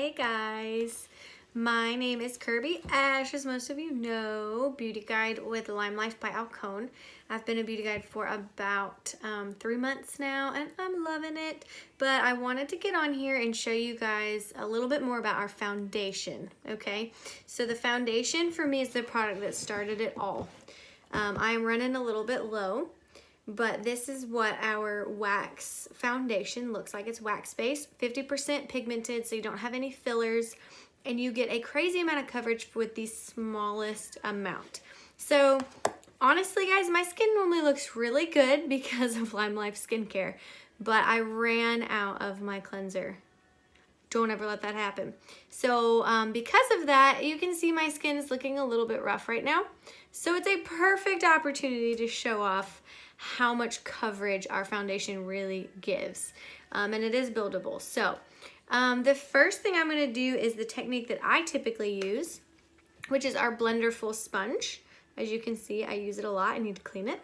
Hey guys, my name is Kirby Ash, as most of you know, beauty guide with LimeLife by Alcone. I've been a beauty guide for about 3 months now and I'm loving it, but I wanted to get on here and show you guys a little bit more about our foundation, okay? So the foundation for me is the product that started it all. I'm running a little bit low, but this is what our wax foundation looks like. It's wax-based, 50% pigmented, so you don't have any fillers, and you get a crazy amount of coverage with the smallest amount. So honestly, guys, my skin normally looks really good because of LimeLife skincare, but I ran out of my cleanser. Don't ever let that happen. So because of that, you can see my skin is looking a little bit rough right now. So it's a perfect opportunity to show off how much coverage our foundation really gives. And it is buildable. So the first thing I'm gonna do is the technique that I typically use, which is our Blenderful sponge. As you can see, I use it a lot. I need to clean it.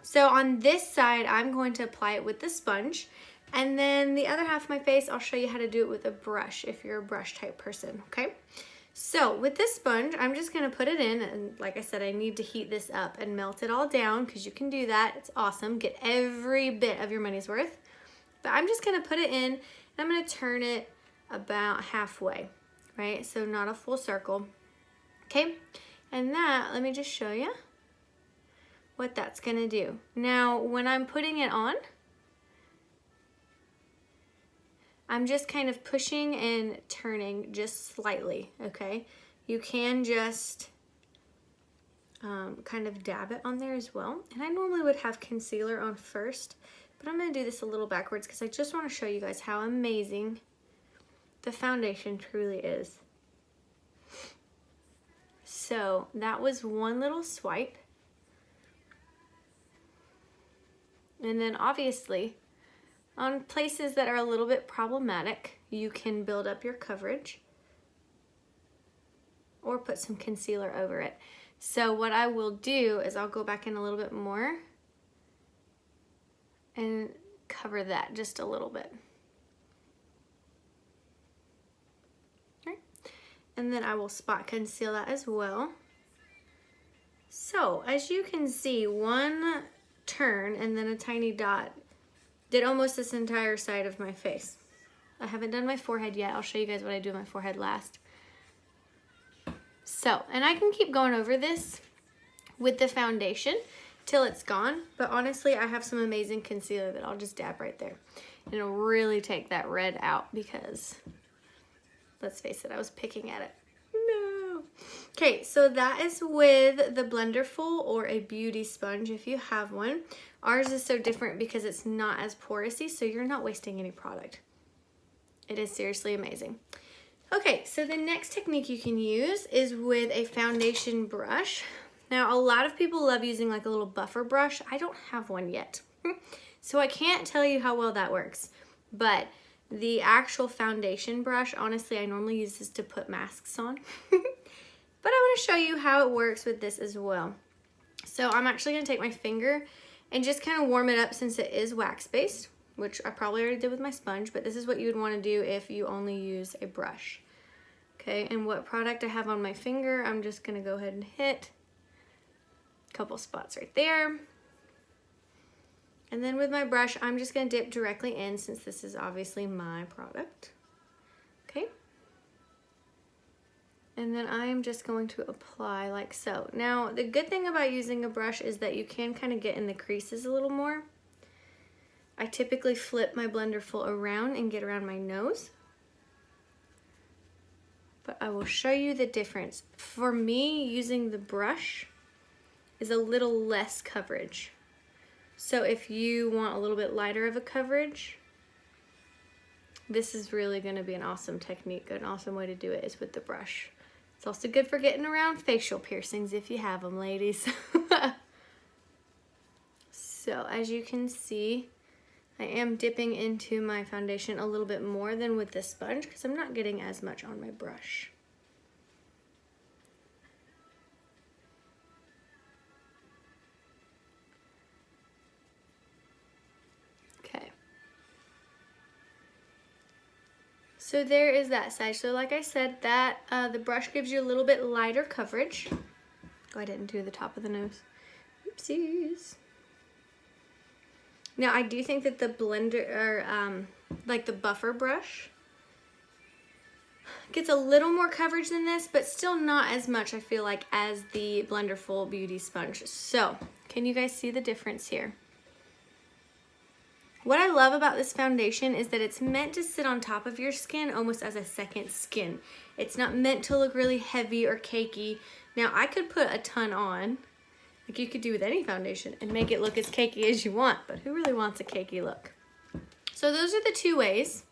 So on this side, I'm going to apply it with the sponge. And then the other half of my face, I'll show you how to do it with a brush if you're a brush type person, okay? So with this sponge, I'm just gonna put it in, and like I said, I need to heat this up and melt it all down because you can do that. It's awesome. Get every bit of your money's worth. But I'm just gonna put it in, and I'm gonna turn it about halfway, right? So not a full circle, okay? And that, let me just show you what that's gonna do. Now, when I'm putting it on, I'm just kind of pushing and turning just slightly, okay? You can just kind of dab it on there as well. And I normally would have concealer on first, but I'm gonna do this a little backwards because I just wanna show you guys how amazing the foundation truly is. So that was one little swipe. And then obviously, on places that are a little bit problematic, you can build up your coverage or put some concealer over it. So what I will do is I'll go back in a little bit more and cover that just a little bit. Okay. And then I will spot conceal that as well. So as you can see, one turn and then a tiny dot did almost this entire side of my face. I haven't done my forehead yet. I'll show you guys what I do with my forehead last. So, and I can keep going over this with the foundation till it's gone, but honestly, I have some amazing concealer that I'll just dab right there. And it'll really take that red out because, let's face it, I was picking at it. No. Okay, so that is with the Blenderful or a beauty sponge if you have one. Ours is so different because it's not as porousy, so you're not wasting any product. It is seriously amazing. Okay, so the next technique you can use is with a foundation brush. Now, a lot of people love using like a little buffer brush. I don't have one yet, so I can't tell you how well that works. But the actual foundation brush, honestly, I normally use this to put masks on. But I want to show you how it works with this as well. So I'm actually going to take my finger and just kind of warm it up since it is wax-based, which I probably already did with my sponge, but this is what you would want to do if you only use a brush. Okay, and what product I have on my finger, I'm just going to go ahead and hit a couple spots right there. And then with my brush, I'm just going to dip directly in since this is obviously my product. Okay. And then I am just going to apply like so. Now, the good thing about using a brush is that you can kind of get in the creases a little more. I typically flip my Blenderful around and get around my nose. But I will show you the difference. For me, using the brush is a little less coverage. So if you want a little bit lighter of a coverage, this is really going to be an awesome technique. An awesome way to do it is with the brush. It's also good for getting around facial piercings if you have them, ladies. So as you can see, I am dipping into my foundation a little bit more than with the sponge because I'm not getting as much on my brush. Okay. So there is that side. So like I said, that the brush gives you a little bit lighter coverage. Oh, I didn't do the top of the nose. Oopsies. Now I do think that the blender, or like the buffer brush, gets a little more coverage than this, but still not as much, I feel like, as the Blenderful Beauty Sponge. So, can you guys see the difference here? What I love about this foundation is that it's meant to sit on top of your skin almost as a second skin. It's not meant to look really heavy or cakey. Now, I could put a ton on, like you could do with any foundation, and make it look as cakey as you want, but who really wants a cakey look? So those are the two ways.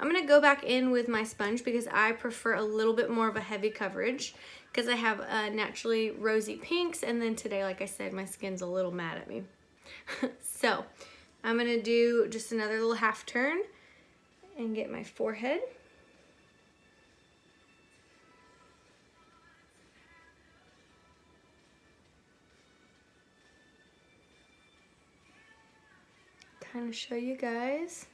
I'm gonna go back in with my sponge because I prefer a little bit more of a heavy coverage because I have naturally rosy pinks, and then today, like I said, my skin's a little mad at me. So I'm gonna do just another little half turn and get my forehead. Kind of show you guys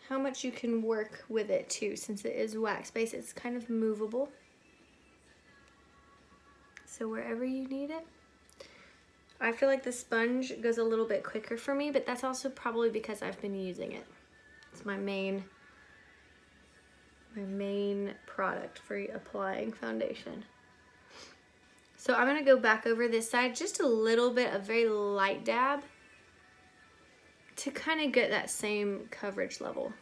how much you can work with it too, since it is wax based. It's kind of movable. So wherever you need it. I feel like the sponge goes a little bit quicker for me, but that's also probably because I've been using it. It's my main product for applying foundation. So I'm gonna go back over this side, just a little bit, a very light dab, to kind of get that same coverage level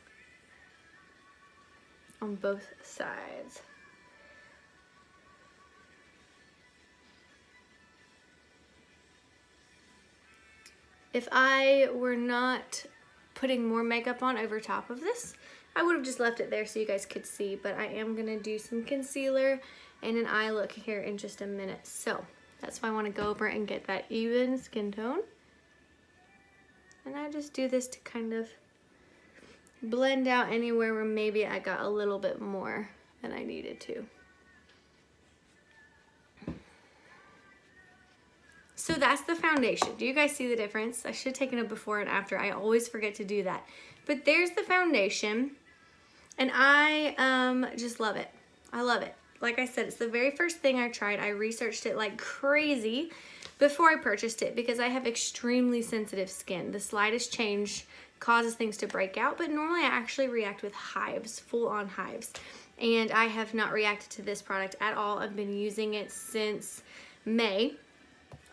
on both sides. If I were not putting more makeup on over top of this, I would have just left it there so you guys could see, but I am gonna do some concealer and an eye look here in just a minute. So that's why I wanna go over and get that even skin tone. And I just do this to kind of blend out anywhere where maybe I got a little bit more than I needed to. So that's the foundation. Do you guys see the difference? I should have taken a before and after. I always forget to do that. But there's the foundation, and I just love it. I love it. Like I said, it's the very first thing I tried. I researched it like crazy before I purchased it because I have extremely sensitive skin. The slightest change causes things to break out, but normally I actually react with hives, full-on hives. And I have not reacted to this product at all. I've been using it since May.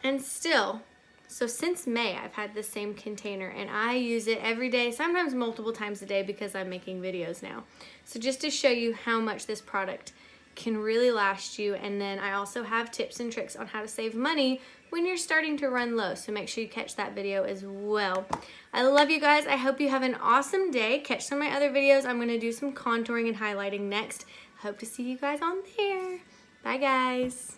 And still, so since May, I've had the same container, and I use it every day, sometimes multiple times a day because I'm making videos now. So just to show you how much this product can really last you, and then I also have tips and tricks on how to save money when you're starting to run low, so make sure you catch that video as well. I love you guys. I hope you have an awesome day. Catch some of my other videos. I'm going to do some contouring and highlighting next. I hope to see you guys on there. Bye, guys.